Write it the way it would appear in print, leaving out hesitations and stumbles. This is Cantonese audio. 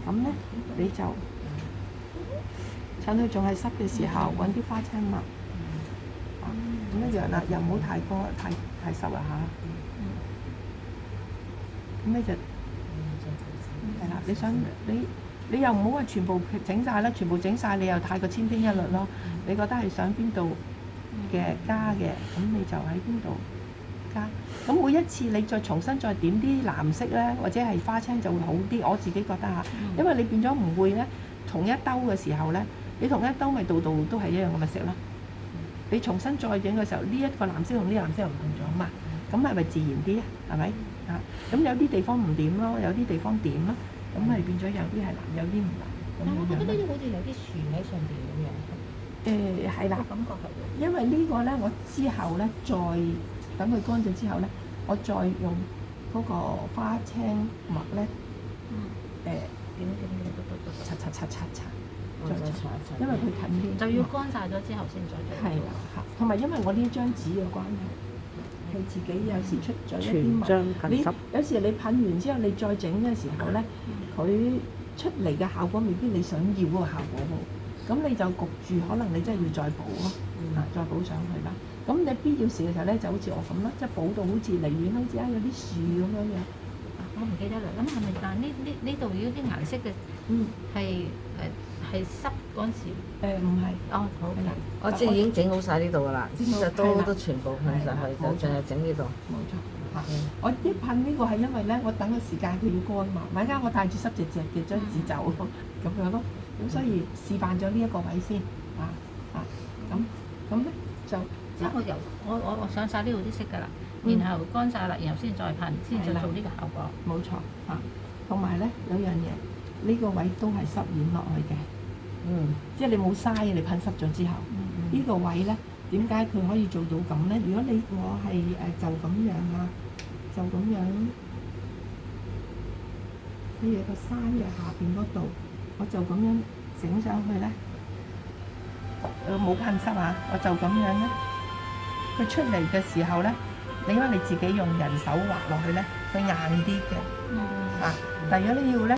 咁咧你就趁佢仲係濕嘅時候，揾啲花青抹。咁一樣啦，又唔好太濕啦嚇。咁你就係啦，你又唔好話全部整晒啦，全部整晒你又太過千篇一律咯。你覺得係想邊度嘅加嘅，咁你就喺邊度加。咁每一次你再重新再點啲藍色咧，或者係花青就會好啲。我自己覺得嚇，因為你變咗唔會咧同一兜嘅時候咧，你同一兜咪度度都係一樣咁嘅色咯。你重新再整嘅時候，呢一個藍色同呢個藍色又唔同咗嘛，咁係咪自然啲啊？係咪啊？咁有啲地方唔點咯，有啲地方點咯，咁咪變咗有啲係藍，有啲唔藍。但我覺得呢啲好似有啲樹喺上邊咁樣。係啦，感覺係。因為呢個咧，我之後咧再等佢乾咗之後咧，我再用嗰個花青墨咧，擦，再擦，因為佢近啲。就要乾晒咗之後先再做。係啦，嚇，同埋因為我呢張紙嘅關係，佢自己有時出咗一啲墨，你有時你噴完之後，你再整嘅時候咧，佢出嚟嘅效果未必你想要嗰個效果喎。咁你就焗住，可能你真係要再補咯，再補上去啦。咁你必要時嘅時候咧，就好似我咁啦，即係補到好似離遠好似有啲樹咁樣樣。我唔記得啦。咁係咪？但係呢度如果啲顏色嘅，係濕嗰陣時。唔係。哦，好嘅。我即係已經整好晒呢度㗎啦，都全部噴上去，就淨係整呢度。冇錯。我一噴呢個係因為咧，我等個時間佢要乾嘛，咪啱我帶住濕隻嘅張紙走咁樣咯。咁所以示範咗呢一個位先，咁咧就即係我上晒呢度啲色㗎啦，然後乾晒啦，然後先再噴，先至做呢個效果。冇錯嚇，同埋咧有樣嘢，呢個位都係濕染落去嘅，即係你冇嘥你噴濕咗之後，呢個位咧點解佢可以做到咁咧？如果我係就咁樣啊，就咁樣，譬如個山嘅下邊嗰度，我就咁樣整上去咧，冇噴濕啊，我就咁樣咧，佢出嚟嘅時候咧，因為你自己用人手畫落去咧，佢硬啲嘅，但係如果你要咧。